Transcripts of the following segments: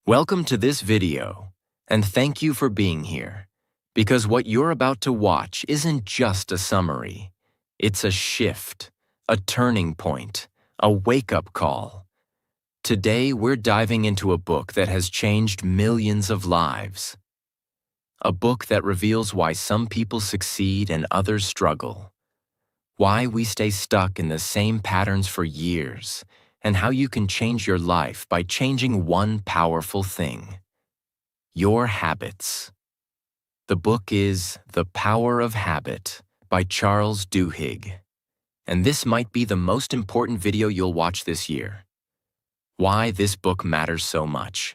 Welcome to this video, and thank you for being here, because what you're about to watch isn't just a summary. It's a shift, a turning point, a wake-up call. Today, we're diving into a book that has changed millions of lives. A book that reveals why some people succeed and others struggle. Why we stay stuck in the same patterns for years, and how you can change your life by changing one powerful thing: your habits. The book is The Power of Habit by Charles Duhigg, and this might be the most important video you'll watch this year. Why this book matters so much.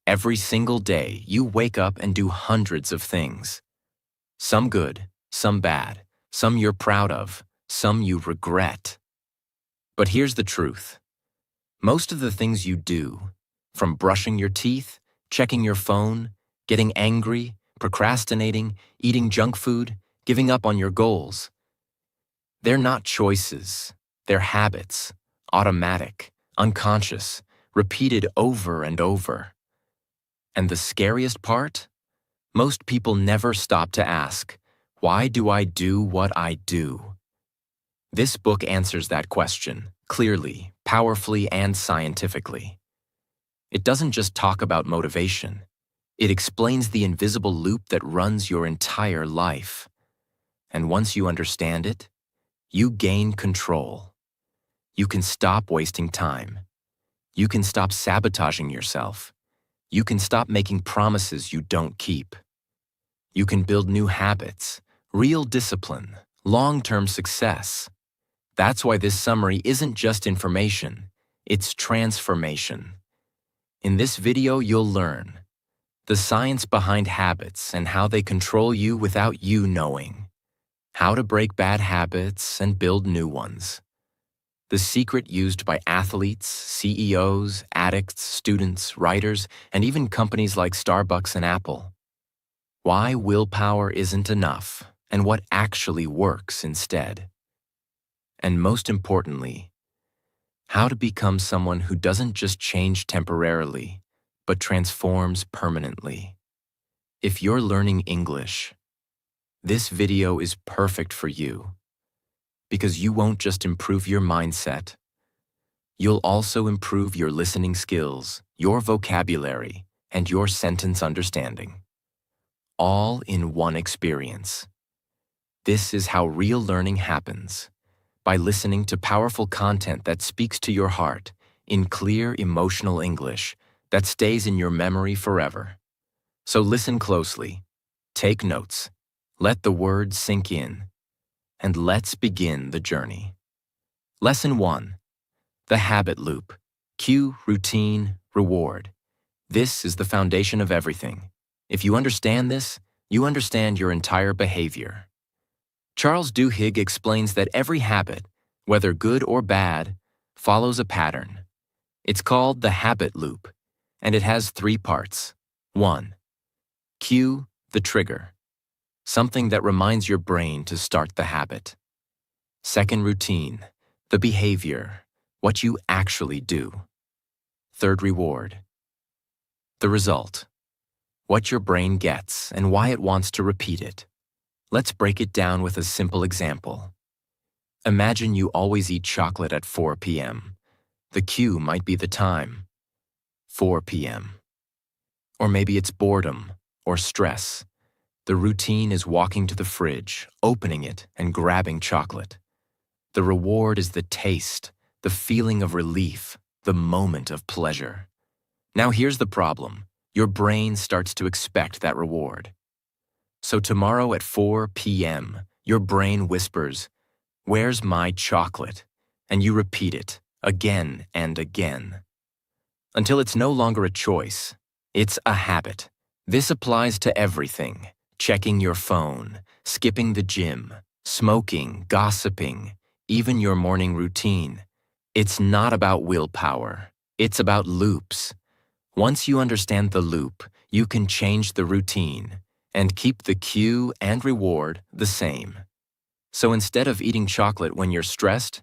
Every single day, you wake up and do hundreds of things. Some good, some bad, some you're proud of, some you regret. But here's the truth. Most of the things you do, from brushing your teeth, checking your phone, getting angry, procrastinating, eating junk food, giving up on your goals, they're not choices, they're habits, automatic, unconscious, repeated over and over. And the scariest part? Most people never stop to ask, why do I do what I do? This book answers that question, clearly, powerfully, and scientifically. It doesn't just talk about motivation. It explains the invisible loop that runs your entire life. And once you understand it, you gain control. You can stop wasting time. You can stop sabotaging yourself. You can stop making promises you don't keep. You can build new habits, real discipline, long-term success. That's why this summary isn't just information, it's transformation. In this video, you'll learn the science behind habits and how they control you without you knowing, how to break bad habits and build new ones, the secret used by athletes, CEOs, addicts, students, writers, and even companies like Starbucks and Apple, why willpower isn't enough and what actually works instead. And most importantly, how to become someone who doesn't just change temporarily, but transforms permanently. If you're learning English, this video is perfect for you, because you won't just improve your mindset, you'll also improve your listening skills, your vocabulary, and your sentence understanding, all in one experience. This is how real learning happens. By listening to powerful content that speaks to your heart in clear, emotional English that stays in your memory forever. So listen closely, take notes, let the words sink in, and let's begin the journey. Lesson 1. The habit loop. Cue, routine, reward. This is the foundation of everything. If you understand this, you understand your entire behavior. Charles Duhigg explains that every habit, whether good or bad, follows a pattern. It's called the habit loop, and it has 3 parts. 1. Cue, the trigger, something that reminds your brain to start the habit. 2nd, routine, the behavior, what you actually do. 3rd, reward, the result, what your brain gets and why it wants to repeat it. Let's break it down with a simple example. Imagine you always eat chocolate at 4 p.m. The cue might be the time, 4 p.m. Or maybe it's boredom or stress. The routine is walking to the fridge, opening it, and grabbing chocolate. The reward is the taste, the feeling of relief, the moment of pleasure. Now here's the problem. Your brain starts to expect that reward. So tomorrow at 4 p.m., your brain whispers, "Where's my chocolate?" And you repeat it again and again, until it's no longer a choice. It's a habit. This applies to everything: checking your phone, skipping the gym, smoking, gossiping, even your morning routine. It's not about willpower. It's about loops. Once you understand the loop, you can change the routine and keep the cue and reward the same. So instead of eating chocolate when you're stressed,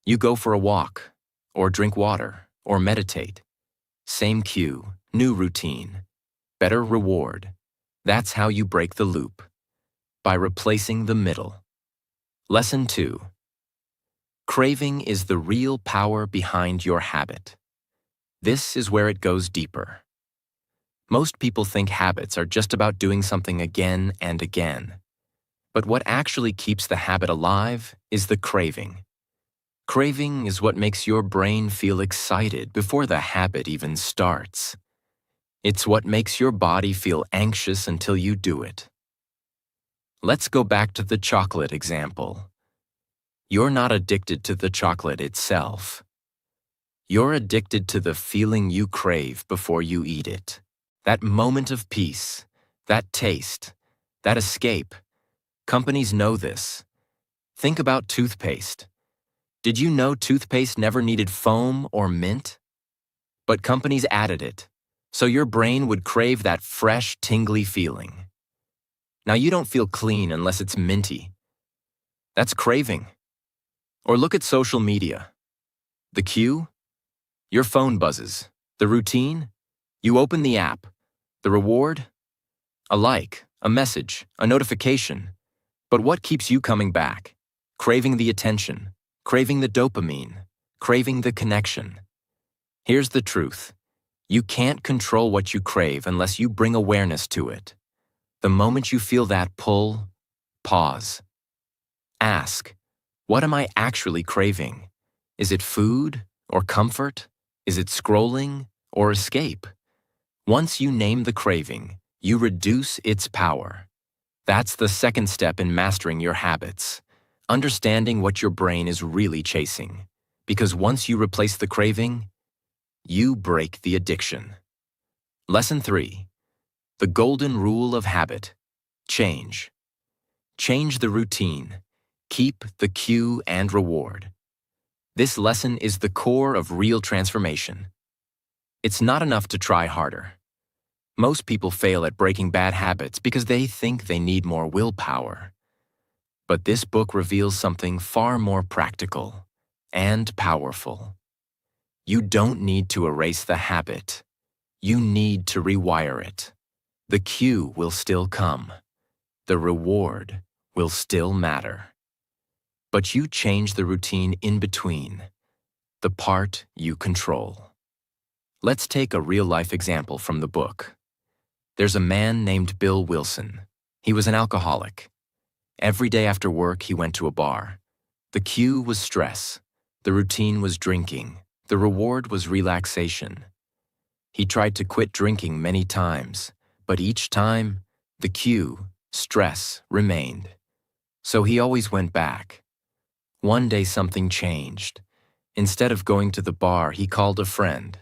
you go for a walk, or drink water, or meditate. Same cue, new routine, better reward. That's how you break the loop, by replacing the middle. Lesson 2. Craving is the real power behind your habit. This is where it goes deeper. Most people think habits are just about doing something again and again. But what actually keeps the habit alive is the craving. Craving is what makes your brain feel excited before the habit even starts. It's what makes your body feel anxious until you do it. Let's go back to the chocolate example. You're not addicted to the chocolate itself. You're addicted to the feeling you crave before you eat it. That moment of peace, that taste, that escape. Companies know this. Think about toothpaste. Did you know toothpaste never needed foam or mint? But companies added it, so your brain would crave that fresh, tingly feeling. Now you don't feel clean unless it's minty. That's craving. Or look at social media. The cue? Your phone buzzes. The routine? You open the app. The reward? A like, a message, a notification. But what keeps you coming back? Craving the attention, craving the dopamine, craving the connection. Here's the truth. You can't control what you crave unless you bring awareness to it. The moment you feel that pull, pause. Ask, what am I actually craving? Is it food or comfort? Is it scrolling or escape? Once you name the craving, you reduce its power. That's the second step in mastering your habits, understanding what your brain is really chasing. Because once you replace the craving, you break the addiction. Lesson 3. The golden rule of habit. Change. Change the routine. Keep the cue and reward. This lesson is the core of real transformation. It's not enough to try harder. Most people fail at breaking bad habits because they think they need more willpower. But this book reveals something far more practical and powerful. You don't need to erase the habit. You need to rewire it. The cue will still come. The reward will still matter. But you change the routine in between, the part you control. Let's take a real-life example from the book. There's a man named Bill Wilson. He was an alcoholic. Every day after work, he went to a bar. The cue was stress. The routine was drinking. The reward was relaxation. He tried to quit drinking many times, but each time, the cue, stress, remained. So he always went back. One day something changed. Instead of going to the bar, he called a friend.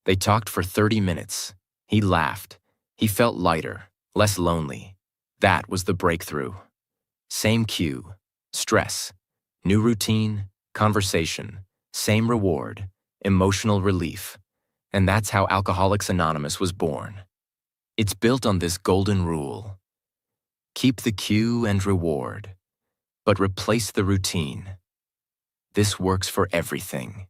They talked for 30 minutes. He laughed. He felt lighter, less lonely. That was the breakthrough. Same cue, stress, new routine, conversation, same reward, emotional relief. And that's how Alcoholics Anonymous was born. It's built on this golden rule. Keep the cue and reward, but replace the routine. This works for everything.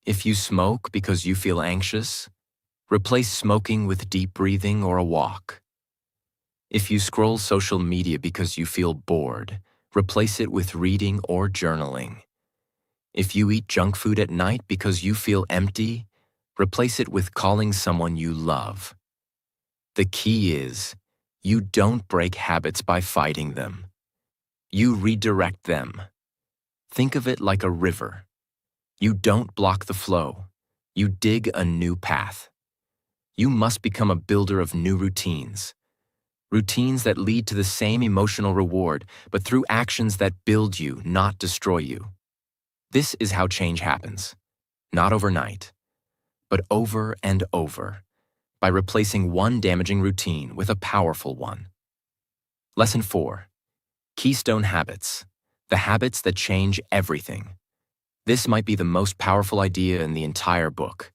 If you smoke because you feel anxious, replace smoking with deep breathing or a walk. If you scroll social media because you feel bored, replace it with reading or journaling. If you eat junk food at night because you feel empty, replace it with calling someone you love. The key is, you don't break habits by fighting them. You redirect them. Think of it like a river. You don't block the flow. You dig a new path. You must become a builder of new routines. Routines that lead to the same emotional reward, but through actions that build you, not destroy you. This is how change happens. Not overnight, but over and over, by replacing one damaging routine with a powerful one. Lesson 4. Keystone habits. The habits that change everything. This might be the most powerful idea in the entire book.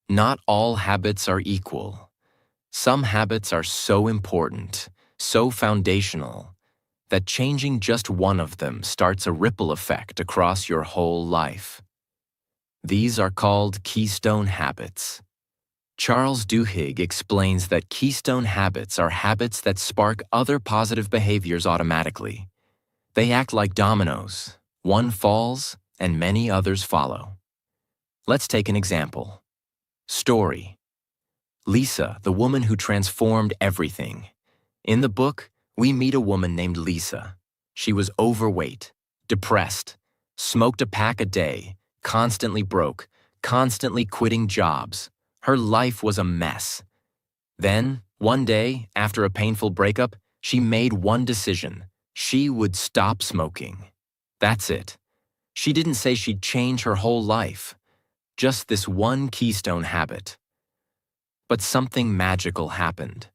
Not all habits are equal. Some habits are so important, so foundational, that changing just one of them starts a ripple effect across your whole life. These are called keystone habits. Charles Duhigg explains that keystone habits are habits that spark other positive behaviors automatically. They act like dominoes. One falls, and many others follow. Let's take an example. Story. Lisa, the woman who transformed everything. In the book, we meet a woman named Lisa. She was overweight, depressed, smoked a pack a day, constantly broke, constantly quitting jobs. Her life was a mess. Then, one day, after a painful breakup, she made one decision. She would stop smoking. That's it. She didn't say she'd change her whole life. Just this one keystone habit. But something magical happened.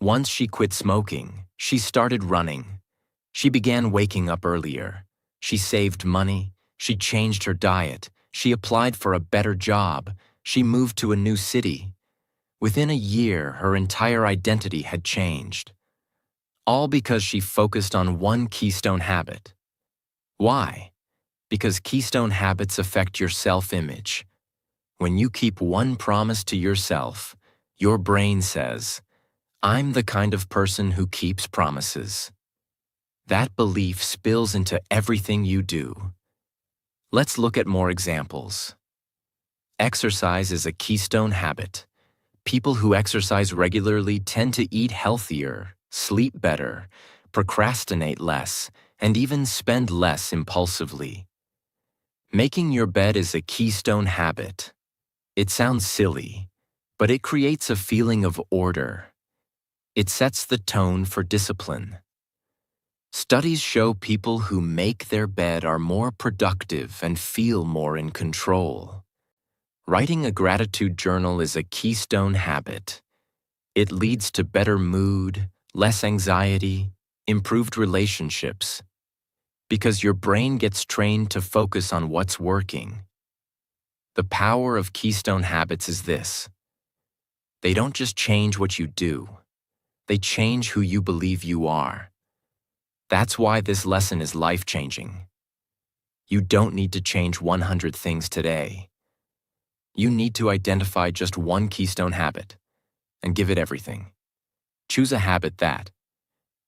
Once she quit smoking, she started running. She began waking up earlier. She saved money. She changed her diet. She applied for a better job. She moved to a new city. Within a year, her entire identity had changed. All because she focused on one keystone habit. Why? Because keystone habits affect your self-image. When you keep one promise to yourself, your brain says, "I'm the kind of person who keeps promises." That belief spills into everything you do. Let's look at more examples. Exercise is a keystone habit. People who exercise regularly tend to eat healthier, sleep better, procrastinate less, and even spend less impulsively. Making your bed is a keystone habit. It sounds silly, but it creates a feeling of order. It sets the tone for discipline. Studies show people who make their bed are more productive and feel more in control. Writing a gratitude journal is a keystone habit. It leads to better mood, less anxiety, improved relationships, because your brain gets trained to focus on what's working. The power of keystone habits is this. They don't just change what you do. They change who you believe you are. That's why this lesson is life-changing. You don't need to change 100 things today. You need to identify just one keystone habit and give it everything. Choose a habit that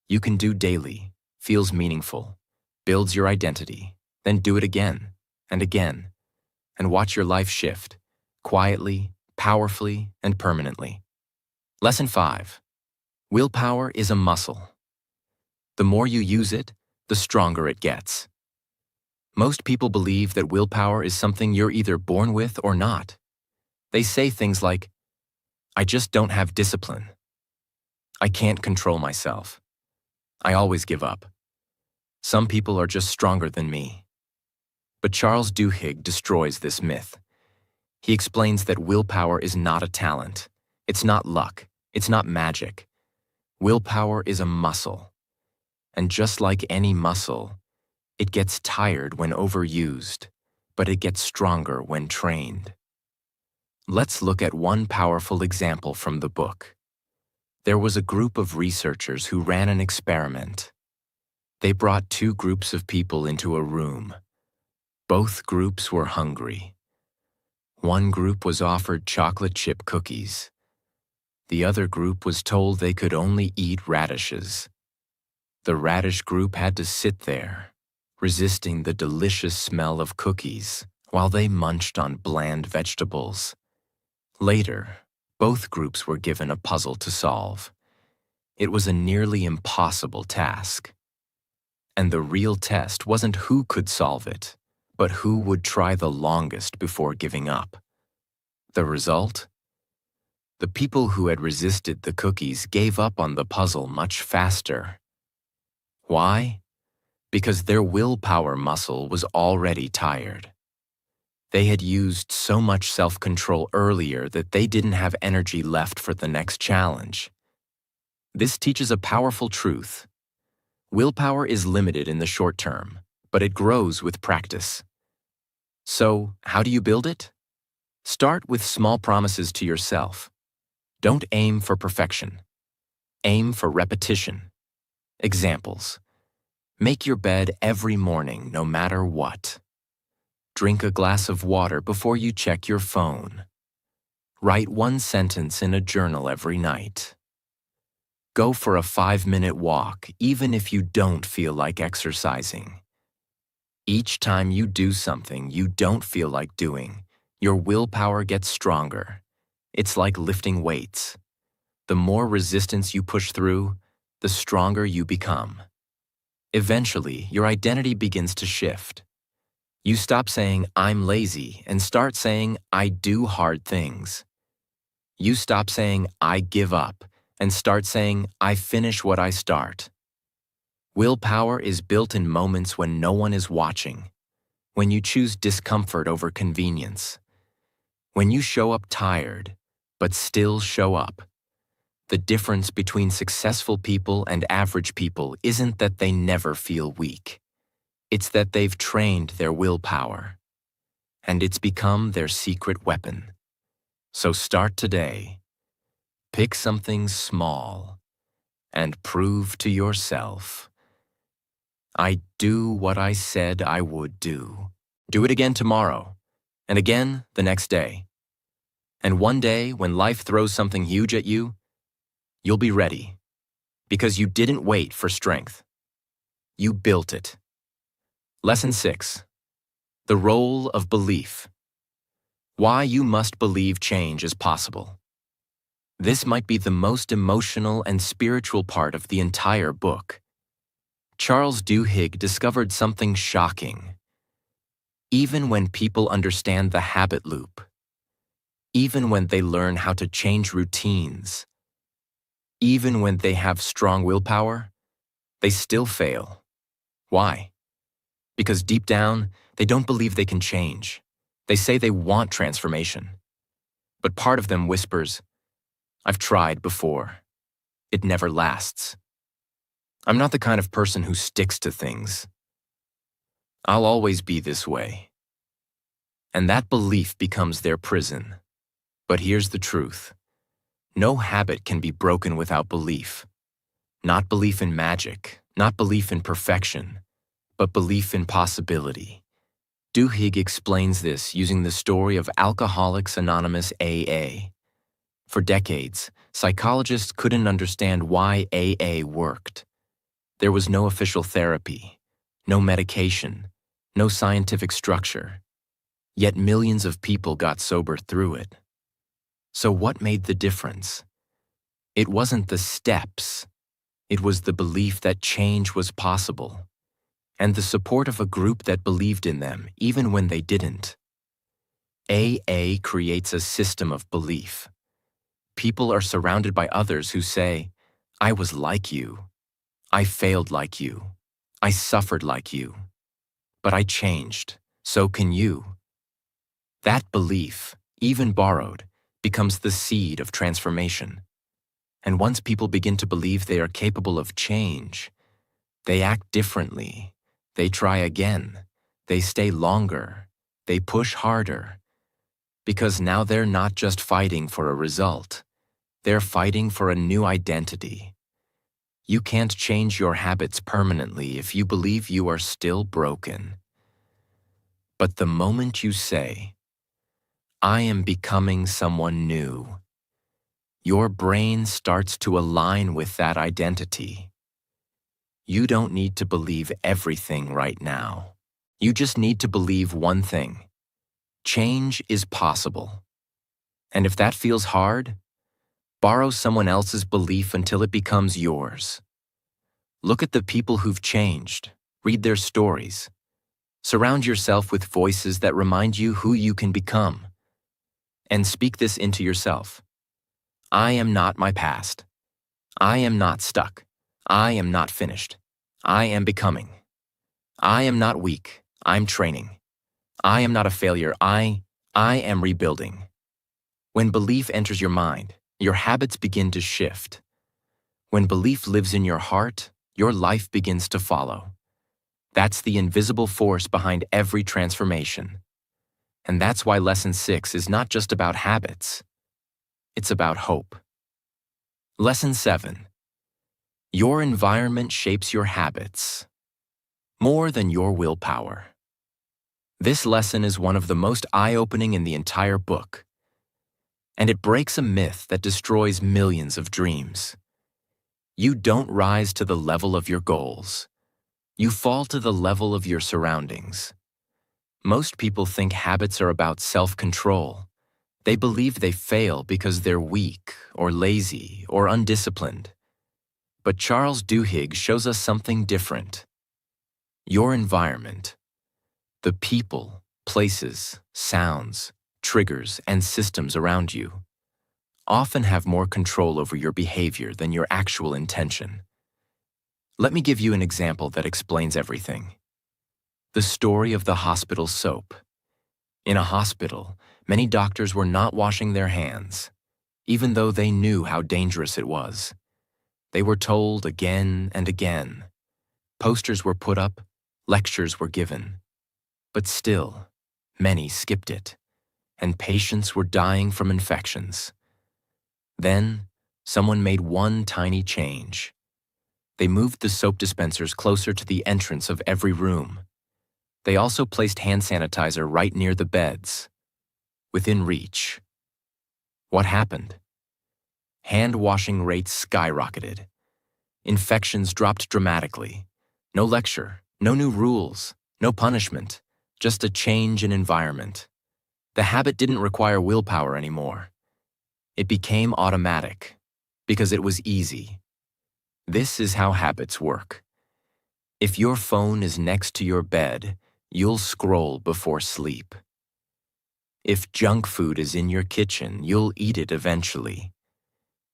you can do daily, feels meaningful, builds your identity, then do it again and again, and watch your life shift, quietly, powerfully, and permanently. Lesson 5. Willpower is a muscle. The more you use it, the stronger it gets. Most people believe that willpower is something you're either born with or not. They say things like, "I just don't have discipline. I can't control myself. I always give up. Some people are just stronger than me." But Charles Duhigg destroys this myth. He explains that willpower is not a talent. It's not luck. It's not magic. Willpower is a muscle. And just like any muscle, it gets tired when overused, but it gets stronger when trained. Let's look at one powerful example from the book. There was a group of researchers who ran an experiment. They brought two groups of people into a room. Both groups were hungry. One group was offered chocolate chip cookies. The other group was told they could only eat radishes. The radish group had to sit there, resisting the delicious smell of cookies while they munched on bland vegetables. Later, both groups were given a puzzle to solve. It was a nearly impossible task. And the real test wasn't who could solve it, but who would try the longest before giving up. The result? The people who had resisted the cookies gave up on the puzzle much faster. Why? Because their willpower muscle was already tired. They had used so much self-control earlier that they didn't have energy left for the next challenge. This teaches a powerful truth. Willpower is limited in the short term, but it grows with practice. So, how do you build it? Start with small promises to yourself. Don't aim for perfection. Aim for repetition. Examples. Make your bed every morning, no matter what. Drink a glass of water before you check your phone. Write one sentence in a journal every night. Go for a 5-minute walk, even if you don't feel like exercising. Each time you do something you don't feel like doing, your willpower gets stronger. It's like lifting weights. The more resistance you push through, the stronger you become. Eventually, your identity begins to shift. You stop saying, "I'm lazy," and start saying, "I do hard things." You stop saying, "I give up," and start saying, "I finish what I start." Willpower is built in moments when no one is watching, when you choose discomfort over convenience, when you show up tired, but still show up. The difference between successful people and average people isn't that they never feel weak. It's that they've trained their willpower, and it's become their secret weapon. So start today. Pick something small and prove to yourself, "I do what I said I would do." Do it again tomorrow, and again the next day. And one day, when life throws something huge at you, you'll be ready, because you didn't wait for strength. You built it. Lesson 6. The role of belief. Why you must believe change is possible. This might be the most emotional and spiritual part of the entire book. Charles Duhigg discovered something shocking. Even when people understand the habit loop, even when they learn how to change routines, even when they have strong willpower, they still fail. Why? Because deep down, they don't believe they can change. They say they want transformation. But part of them whispers, "I've tried before. It never lasts. I'm not the kind of person who sticks to things. I'll always be this way." And that belief becomes their prison. But here's the truth. No habit can be broken without belief. Not belief in magic, not belief in perfection, but belief in possibility. Duhigg explains this using the story of Alcoholics Anonymous AA. For decades, psychologists couldn't understand why AA worked. There was no official therapy, no medication, no scientific structure. Yet millions of people got sober through it. So what made the difference? It wasn't the steps. It was the belief that change was possible, and the support of a group that believed in them even when they didn't. AA creates a system of belief. People are surrounded by others who say, "I was like you. I failed like you. I suffered like you. But I changed. So can you." That belief, even borrowed, becomes the seed of transformation. And once people begin to believe they are capable of change, they act differently. They try again. They stay longer. They push harder. Because now they're not just fighting for a result. They're fighting for a new identity. You can't change your habits permanently if you believe you are still broken. But the moment you say, "I am becoming someone new," your brain starts to align with that identity. You don't need to believe everything right now. You just need to believe one thing. Change is possible. And if that feels hard, borrow someone else's belief until it becomes yours. Look at the people who've changed. Read their stories. Surround yourself with voices that remind you who you can become. And speak this into yourself. I am not my past. I am not stuck. I am not finished. I am becoming. I am not weak. I'm training. I am not a failure. I am rebuilding. When belief enters your mind, your habits begin to shift. When belief lives in your heart, your life begins to follow. That's the invisible force behind every transformation. And that's why Lesson 6 is not just about habits. It's about hope. Lesson 7. Your environment shapes your habits more than your willpower. This lesson is one of the most eye-opening in the entire book. And it breaks a myth that destroys millions of dreams. You don't rise to the level of your goals. You fall to the level of your surroundings. Most people think habits are about self-control. They believe they fail because they're weak or lazy or undisciplined. But Charles Duhigg shows us something different. Your environment, the people, places, sounds, triggers, and systems around you, often have more control over your behavior than your actual intention. Let me give you an example that explains everything. The story of the hospital soap. In a hospital, many doctors were not washing their hands, even though they knew how dangerous it was. They were told again and again. Posters were put up, lectures were given. But still, many skipped it, and patients were dying from infections. Then, someone made one tiny change. They moved the soap dispensers closer to the entrance of every room. They also placed hand sanitizer right near the beds, within reach. What happened? Hand washing rates skyrocketed. Infections dropped dramatically. No lecture, no new rules, no punishment, just a change in environment. The habit didn't require willpower anymore. It became automatic because it was easy. This is how habits work. If your phone is next to your bed, you'll scroll before sleep. If junk food is in your kitchen, you'll eat it eventually.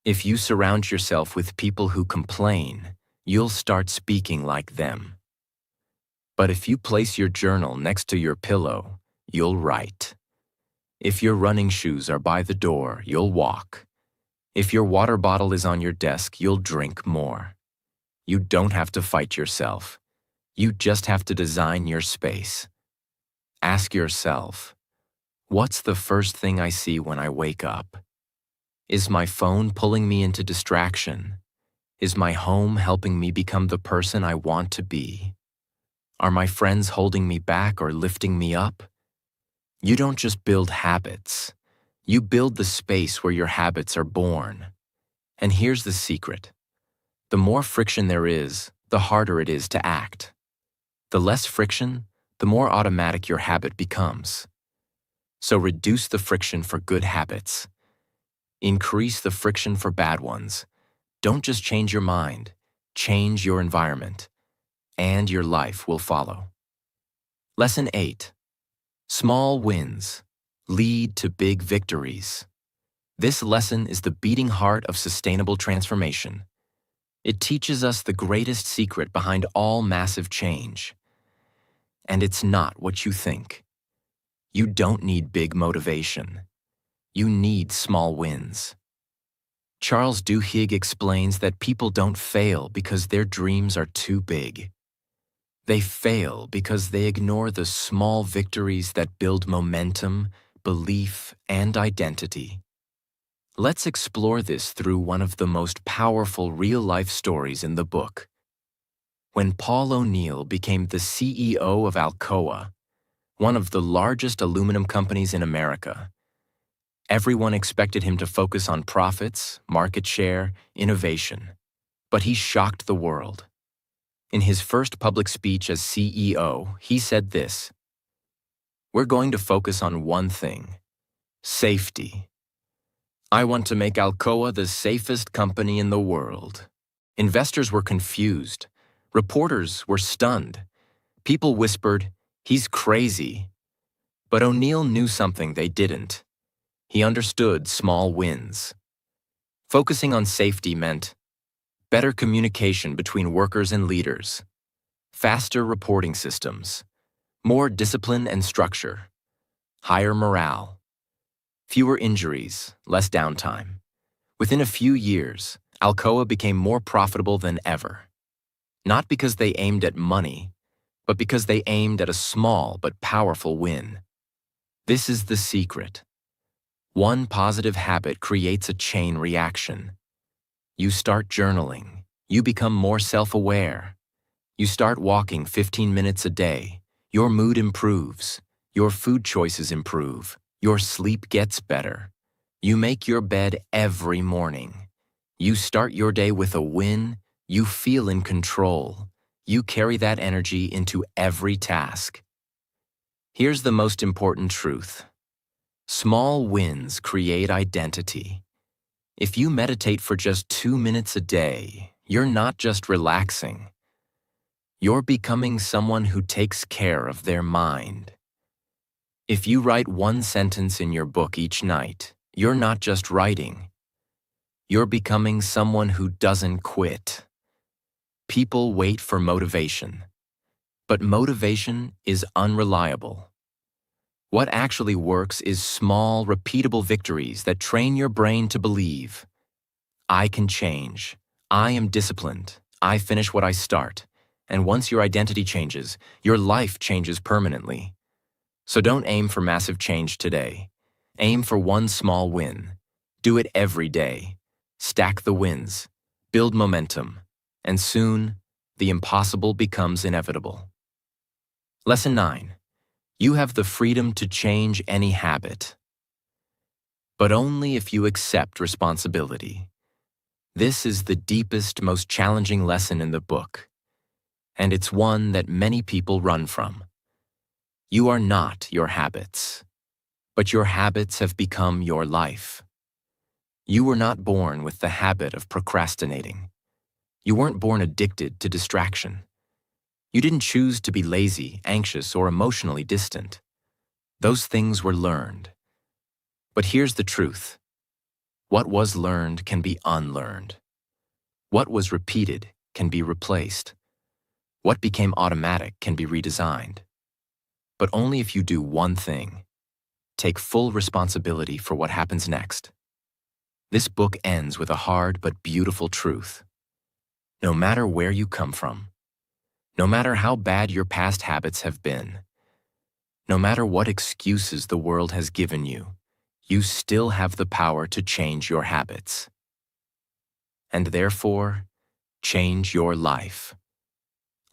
If you surround yourself with people who complain, you'll start speaking like them. But if you place your journal next to your pillow, you'll write. If your running shoes are by the door, you'll walk. If your water bottle is on your desk, you'll drink more. You don't have to fight yourself. You just have to design your space. Ask yourself, what's the first thing I see when I wake up? Is my phone pulling me into distraction? Is my home helping me become the person I want to be? Are my friends holding me back or lifting me up? You don't just build habits. You build the space where your habits are born. And here's the secret. The more friction there is, the harder it is to act. The less friction, the more automatic your habit becomes. So reduce the friction for good habits. Increase the friction for bad ones. Don't just change your mind, change your environment, and your life will follow. Lesson 8. Small wins lead to big victories. This lesson is the beating heart of sustainable transformation. It teaches us the greatest secret behind all massive change. And it's not what you think. You don't need big motivation. You need small wins. Charles Duhigg explains that people don't fail because their dreams are too big. They fail because they ignore the small victories that build momentum, belief, and identity. Let's explore this through one of the most powerful real-life stories in the book. When Paul O'Neill became the CEO of Alcoa, one of the largest aluminum companies in America, everyone expected him to focus on profits, market share, innovation. But he shocked the world. In his first public speech as CEO, he said this: "We're going to focus on one thing: safety. I want to make Alcoa the safest company in the world." Investors were confused. Reporters were stunned. People whispered, "He's crazy." But O'Neill knew something they didn't. He understood small wins. Focusing on safety meant better communication between workers and leaders, faster reporting systems, more discipline and structure, higher morale, fewer injuries, less downtime. Within a few years, Alcoa became more profitable than ever. Not because they aimed at money, but because they aimed at a small but powerful win. This is the secret. One positive habit creates a chain reaction. You start journaling. You become more self-aware. You start walking 15 minutes a day. Your mood improves. Your food choices improve. Your sleep gets better. You make your bed every morning. You start your day with a win. You feel in control. You carry that energy into every task. Here's the most important truth. Small wins create identity. If you meditate for just 2 minutes a day, you're not just relaxing. You're becoming someone who takes care of their mind. If you write one sentence in your book each night, you're not just writing. You're becoming someone who doesn't quit. People wait for motivation, but motivation is unreliable. What actually works is small, repeatable victories that train your brain to believe. I can change. I am disciplined. I finish what I start. And once your identity changes, your life changes permanently. So don't aim for massive change today. Aim for one small win. Do it every day. Stack the wins. Build momentum. And soon, the impossible becomes inevitable. Lesson 9. You have the freedom to change any habit, but only if you accept responsibility. This is the deepest, most challenging lesson in the book, and it's one that many people run from. You are not your habits, but your habits have become your life. You were not born with the habit of procrastinating. You weren't born addicted to distraction. You didn't choose to be lazy, anxious, or emotionally distant. Those things were learned. But here's the truth. What was learned can be unlearned. What was repeated can be replaced. What became automatic can be redesigned. But only if you do one thing. Take full responsibility for what happens next. This book ends with a hard but beautiful truth. No matter where you come from, no matter how bad your past habits have been, no matter what excuses the world has given you, you still have the power to change your habits. And therefore, change your life.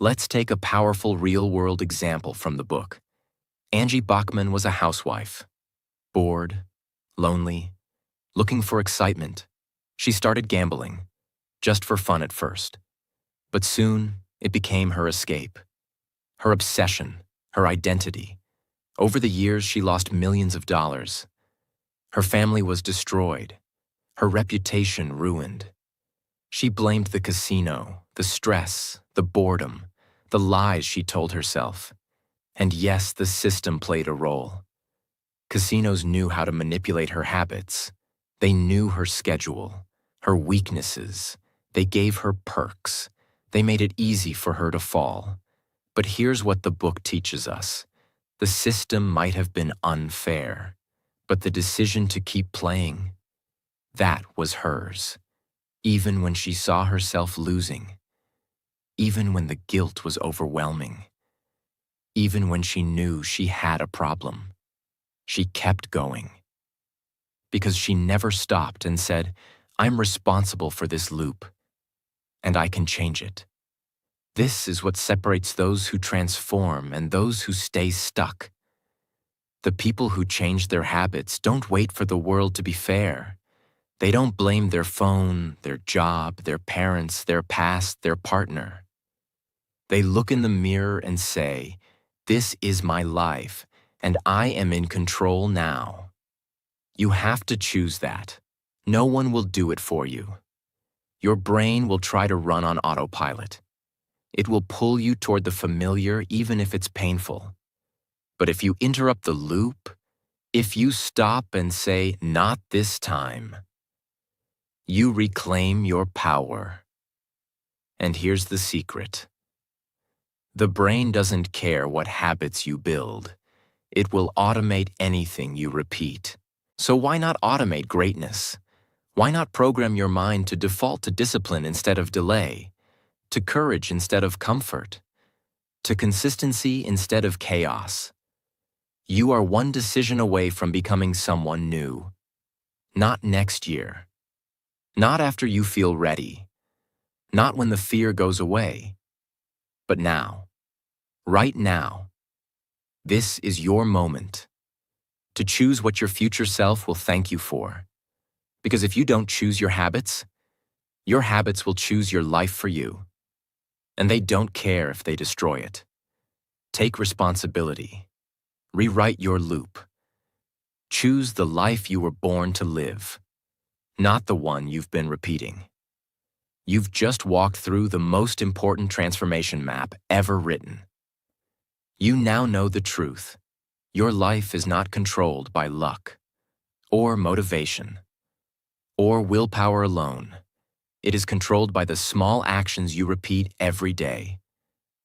Let's take a powerful real-world example from the book. Angie Bachman was a housewife. Bored, lonely, looking for excitement. She started gambling, just for fun at first. But soon, it became her escape, her obsession, her identity. Over the years, she lost millions of dollars. Her family was destroyed, her reputation ruined. She blamed the casino, the stress, the boredom, the lies she told herself. And yes, the system played a role. Casinos knew how to manipulate her habits. They knew her schedule, her weaknesses. They gave her perks. They made it easy for her to fall. But here's what the book teaches us. The system might have been unfair, but the decision to keep playing, that was hers. Even when she saw herself losing, even when the guilt was overwhelming, even when she knew she had a problem, she kept going. Because she never stopped and said, I'm responsible for this loop, and I can change it. This is what separates those who transform and those who stay stuck. The people who change their habits don't wait for the world to be fair. They don't blame their phone, their job, their parents, their past, their partner. They look in the mirror and say, this is my life, and I am in control now. You have to choose that. No one will do it for you. Your brain will try to run on autopilot. It will pull you toward the familiar even if it's painful. But if you interrupt the loop, if you stop and say, not this time, you reclaim your power. And here's the secret. The brain doesn't care what habits you build. It will automate anything you repeat. So why not automate greatness? Why not program your mind to default to discipline instead of delay, to courage instead of comfort, to consistency instead of chaos? You are one decision away from becoming someone new. Not next year. Not after you feel ready. Not when the fear goes away. But now. Right now. This is your moment to choose what your future self will thank you for. Because if you don't choose your habits will choose your life for you. And they don't care if they destroy it. Take responsibility. Rewrite your loop. Choose the life you were born to live, not the one you've been repeating. You've just walked through the most important transformation map ever written. You now know the truth. Your life is not controlled by luck, or motivation, or willpower alone. It is controlled by the small actions you repeat every day.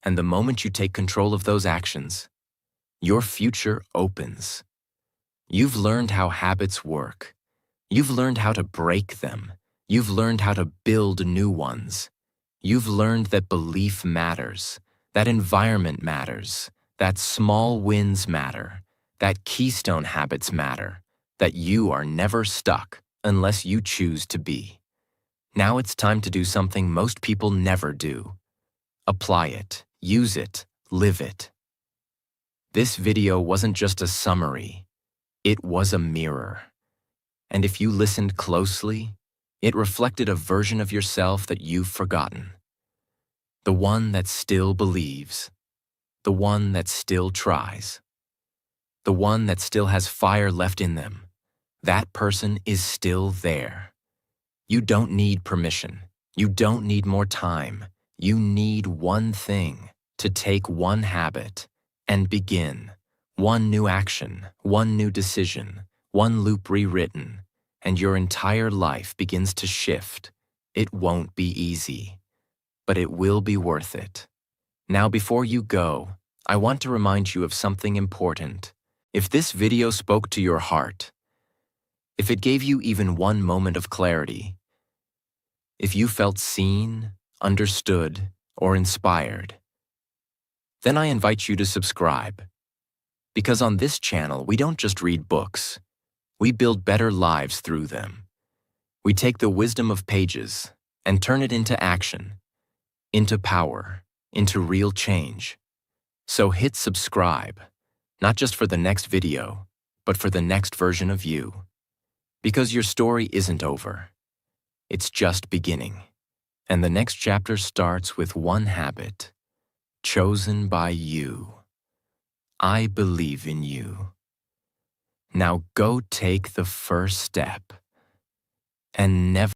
And the moment you take control of those actions, your future opens. You've learned how habits work. You've learned how to break them. You've learned how to build new ones. You've learned that belief matters, that environment matters, that small wins matter, that keystone habits matter, that you are never stuck unless you choose to be. Now it's time to do something most people never do. Apply it, use it, live it. This video wasn't just a summary, it was a mirror. And if you listened closely, it reflected a version of yourself that you've forgotten. The one that still believes. The one that still tries. The one that still has fire left in them. That person is still there. You don't need permission. You don't need more time. You need one thing, to take one habit and begin. One new action, one new decision, one loop rewritten, and your entire life begins to shift. It won't be easy, but it will be worth it. Now, before you go, I want to remind you of something important. If this video spoke to your heart, if it gave you even one moment of clarity, if you felt seen, understood, or inspired, then I invite you to subscribe. Because on this channel, we don't just read books. We build better lives through them. We take the wisdom of pages and turn it into action, into power, into real change. So hit subscribe, not just for the next video, but for the next version of you. Because your story isn't over. It's just beginning. And the next chapter starts with one habit, chosen by you. I believe in you. Now go take the first step and never